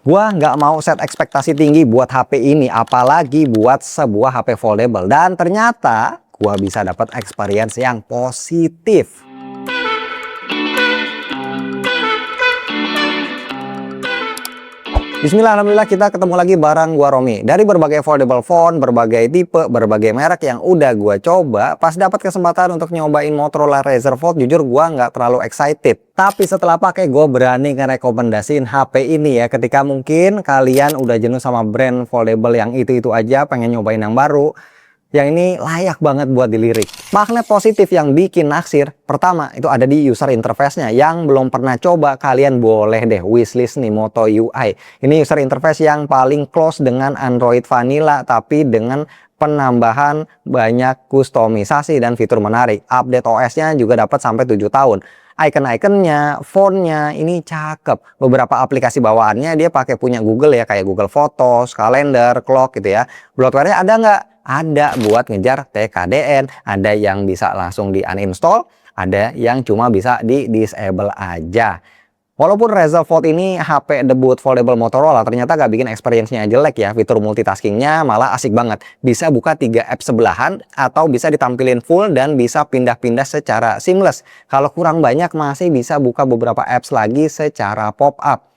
Gua nggak mau set ekspektasi tinggi buat HP ini, apalagi buat sebuah HP foldable. Dan ternyata gua bisa dapat experience yang positif. Bismillah, alhamdulillah kita ketemu lagi bareng gua Romi. Dari berbagai foldable phone, berbagai tipe, berbagai merek yang udah gua coba, pas dapat kesempatan untuk nyobain Motorola Razr Fold, jujur gua nggak terlalu excited. Tapi setelah pakai, gue berani ngerekomendasiin HP ini ya, ketika mungkin kalian udah jenuh sama brand foldable yang itu-itu aja, pengen nyobain yang baru. Yang ini layak banget buat dilirik. Magnet positif yang bikin naksir, pertama itu ada di user interface-nya. Yang belum pernah coba, kalian boleh deh wishlist nih Moto UI. Ini user interface yang paling close dengan Android Vanilla, tapi dengan penambahan banyak kustomisasi dan fitur menarik. Update OS-nya juga dapat sampai 7 tahun. Icon-iconnya, fontnya ini cakep. Beberapa aplikasi bawaannya dia pakai punya Google ya, kayak Google Photos, Calendar, Clock gitu ya. Bloatware-nya ada nggak? Ada buat ngejar TKDN, ada yang bisa langsung di uninstall, ada yang cuma bisa di disable aja. Walaupun Razr Fold ini HP debut foldable Motorola, ternyata gak bikin experience-nya jelek ya. Fitur multitaskingnya malah asik banget. Bisa buka 3 app sebelahan atau bisa ditampilin full dan bisa pindah-pindah secara seamless. Kalau kurang banyak masih bisa buka beberapa apps lagi secara pop-up.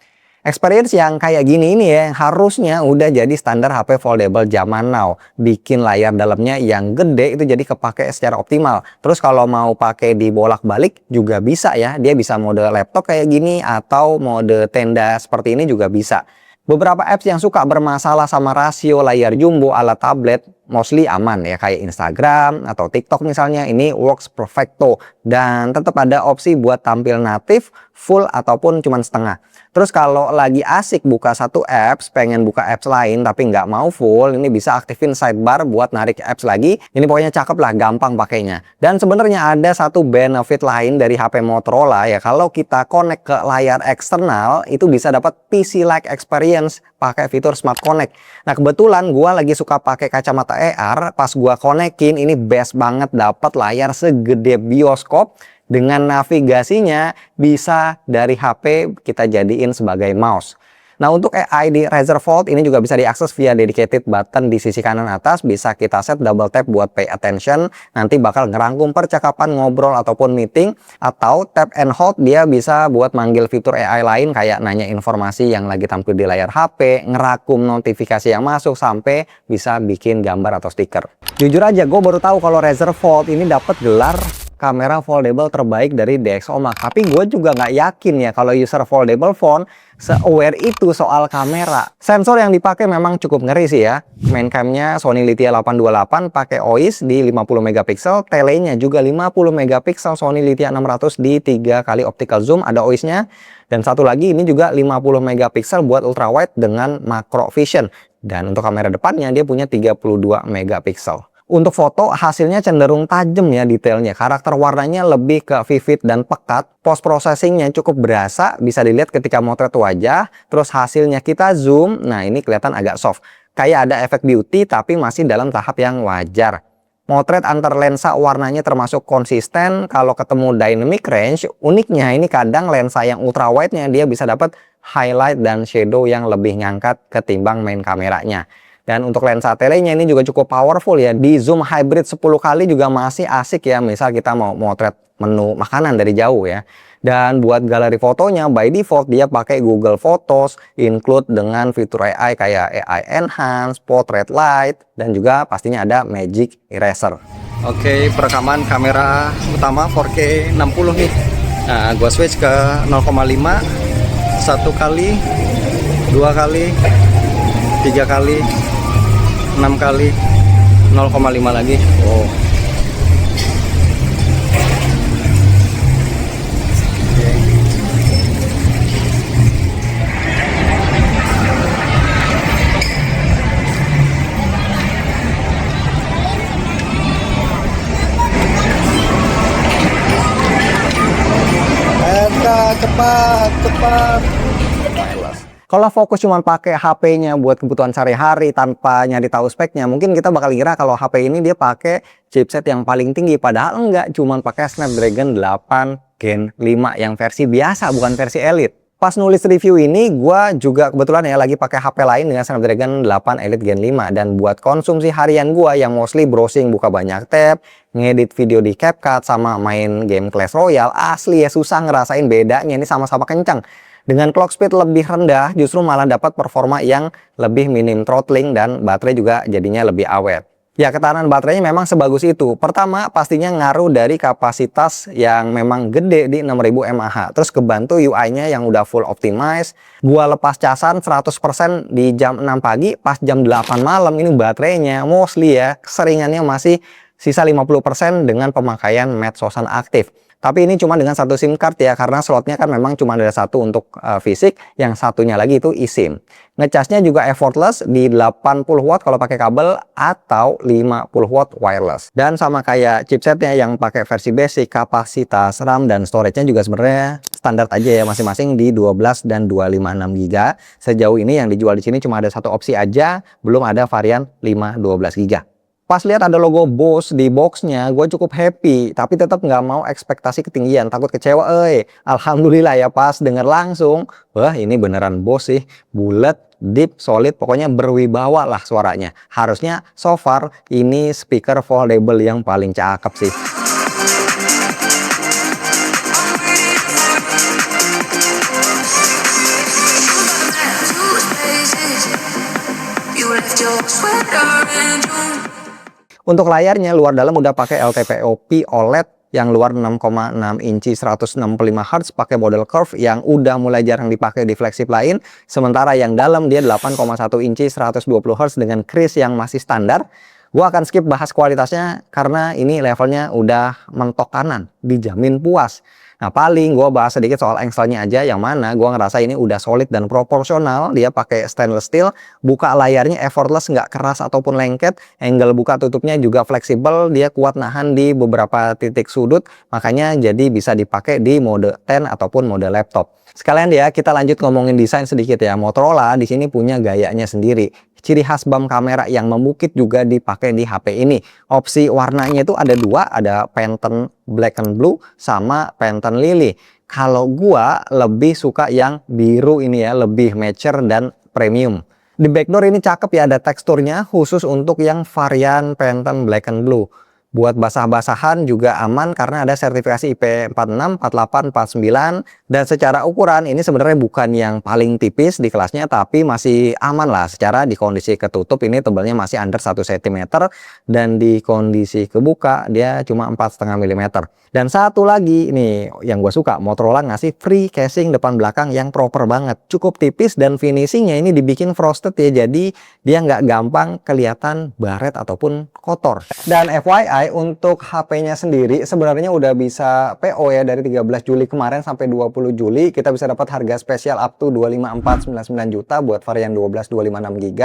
Experience yang kayak gini ini ya harusnya udah jadi standar HP foldable zaman now. Bikin layar dalamnya yang gede itu jadi kepake secara optimal. Terus kalau mau pakai dibolak-balik juga bisa ya. Dia bisa mode laptop kayak gini atau mode tenda seperti ini juga bisa. Beberapa apps yang suka bermasalah sama rasio layar jumbo ala tablet mostly aman ya, kayak Instagram atau TikTok misalnya, ini works perfecto dan tetap ada opsi buat tampil natif, full ataupun cuman setengah. Terus kalau lagi asik buka satu apps, pengen buka apps lain tapi nggak mau full, ini bisa aktifin sidebar buat narik apps lagi. Ini pokoknya cakep lah, gampang pakainya. Dan sebenarnya ada satu benefit lain dari HP Motorola ya, kalau kita connect ke layar eksternal itu bisa dapat PC-like experience pakai fitur Smart Connect. Nah kebetulan gua lagi suka pakai kacamata AR, pas gua konekin ini best banget, dapat layar segede bioskop. Dengan navigasinya bisa dari HP kita jadiin sebagai mouse. Nah untuk AI di Razr Fold ini juga bisa diakses via dedicated button di sisi kanan atas. Bisa kita set double tap buat pay attention. Nanti bakal ngerangkum percakapan, ngobrol ataupun meeting. Atau tap and hold dia bisa buat manggil fitur AI lain kayak nanya informasi yang lagi tampil di layar HP, ngerakum notifikasi yang masuk, sampai bisa bikin gambar atau stiker. Jujur aja gue baru tahu kalau Razr Fold ini dapat gelar kamera foldable terbaik dari DxOMark. Tapi gue juga nggak yakin ya kalau user foldable phone se-aware itu soal kamera. Sensor yang dipakai memang cukup ngeri sih ya. Main camnya Sony Lithia 828 pakai OIS di 50 megapiksel, telenya juga 50 megapiksel Sony Lithia 600 di 3 kali optical zoom, ada OIS-nya. Dan satu lagi ini juga 50 megapiksel buat ultrawide dengan macro vision. Dan untuk kamera depannya dia punya 32 megapiksel. Untuk foto hasilnya cenderung tajam ya detailnya. Karakter warnanya lebih ke vivid dan pekat. Post processingnya cukup berasa. Bisa dilihat ketika motret wajah. Terus hasilnya kita zoom. Nah ini kelihatan agak soft. Kayak ada efek beauty tapi masih dalam tahap yang wajar. Motret antar lensa warnanya termasuk konsisten. Kalau ketemu dynamic range, uniknya ini kadang lensa yang ultra wide-nya dia bisa dapat highlight dan shadow yang lebih ngangkat ketimbang main kameranya. Dan untuk lensa telenya ini juga cukup powerful ya. Di zoom hybrid 10 kali juga masih asik ya. Misal kita mau motret menu makanan dari jauh ya. Dan buat galeri fotonya by default dia pakai Google Photos, include dengan fitur AI kayak AI Enhance, Portrait Light, dan juga pastinya ada Magic Eraser. Oke, perekaman kamera utama 4K 60 nih. Nah, gua switch ke 0,5, 1 kali, 2 kali, 3 kali, 6 kali, 0,5 lagi. Oh. Cepat. Kalau fokus cuma pakai HP-nya buat kebutuhan sehari-hari tanpa nyari tahu speknya, mungkin kita bakal kira kalau HP ini dia pakai chipset yang paling tinggi. Padahal enggak, cuma pakai Snapdragon 8 Gen 5 yang versi biasa, bukan versi Elite. Pas nulis review ini, gua juga kebetulan ya lagi pakai HP lain dengan Snapdragon 8 Elite Gen 5. Dan buat konsumsi harian gua yang mostly browsing, buka banyak tab, ngedit video di CapCut, sama main game Clash Royale, asli ya susah ngerasain bedanya, ini sama-sama kencang. Dengan clock speed lebih rendah, justru malah dapat performa yang lebih minim throttling dan baterai juga jadinya lebih awet. Ya, ketahanan baterainya memang sebagus itu. Pertama, pastinya ngaruh dari kapasitas yang memang gede di 6000 mAh. Terus kebantu UI-nya yang udah full optimize. Gua lepas casan 100% di jam 6 pagi, pas jam 8 malam ini baterainya mostly ya, keseringannya masih sisa 50% dengan pemakaian medsosan aktif. Tapi ini cuma dengan satu SIM card ya, karena slotnya kan memang cuma ada satu untuk fisik, yang satunya lagi itu eSIM. Ngecasnya juga effortless di 80 watt kalau pakai kabel atau 50 watt wireless. Dan sama kayak chipsetnya yang pakai versi basic, kapasitas RAM dan storage-nya juga sebenarnya standar aja ya, masing-masing di 12 dan 256 GB. Sejauh ini yang dijual di sini cuma ada satu opsi aja, belum ada varian 512 GB. Pas lihat ada logo Bose di boxnya, gue cukup happy, tapi tetap nggak mau ekspektasi ketinggian, takut kecewa. Alhamdulillah ya pas denger langsung, wah ini beneran Bose sih, bulat, deep, solid, pokoknya berwibawa lah suaranya. Harusnya so far ini speaker foldable yang paling cakep sih. Untuk layarnya luar dalam udah pakai LTPO OLED yang luar 6,6 inci 165 Hz, pakai model curve yang udah mulai jarang dipakai di flagship lain. Sementara yang dalam dia 8,1 inci 120 Hz dengan kris yang masih standar. Gua akan skip bahas kualitasnya karena ini levelnya udah mentok kanan, dijamin puas. Nah, paling gue bahas sedikit soal engselnya aja, yang mana gue ngerasa ini udah solid dan proporsional. Dia pakai stainless steel, buka layarnya effortless, nggak keras ataupun lengket. Angle buka tutupnya juga fleksibel, dia kuat nahan di beberapa titik sudut, makanya jadi bisa dipakai di mode 10 ataupun mode laptop. Sekalian ya, kita lanjut ngomongin desain sedikit ya. Motorola di sini punya gayanya sendiri. Ciri khas bump kamera yang membukit juga dipakai di HP ini. Opsi warnanya itu ada dua, ada Phantom Black and Blue sama Phantom Lily. Kalau gua lebih suka yang biru ini ya, lebih mature dan premium. Di backdoor ini cakep ya, ada teksturnya khusus untuk yang varian Phantom Black and Blue. Buat basah-basahan juga aman karena ada sertifikasi IP46, 48, 49. Dan secara ukuran ini sebenarnya bukan yang paling tipis di kelasnya, tapi masih aman lah. Secara di kondisi ketutup ini tebalnya masih under 1 cm. Dan di kondisi kebuka dia cuma 4,5 mm. Dan satu lagi nih yang gue suka, Motorola ngasih free casing depan belakang yang proper banget. Cukup tipis dan finishingnya ini dibikin frosted ya. Jadi dia nggak gampang kelihatan baret ataupun kotor. Dan FYI, untuk HP-nya sendiri sebenarnya udah bisa PO ya dari 13 Juli kemarin sampai 20 Juli. Kita bisa dapat harga spesial up to 25499 juta buat varian 12 256 GB.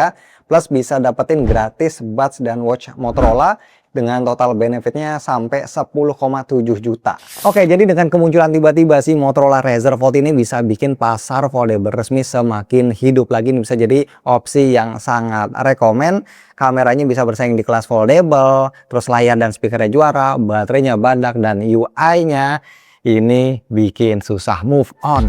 Plus bisa dapetin gratis buds dan watch Motorola dengan total benefitnya sampai 10,7 juta. Oke, jadi dengan kemunculan tiba-tiba si Motorola Razr Fold ini bisa bikin pasar foldable resmi semakin hidup lagi. Ini bisa jadi opsi yang sangat rekomen. Kameranya bisa bersaing di kelas foldable, terus layar dan speakernya juara, baterainya banyak, dan UI-nya ini bikin susah move on.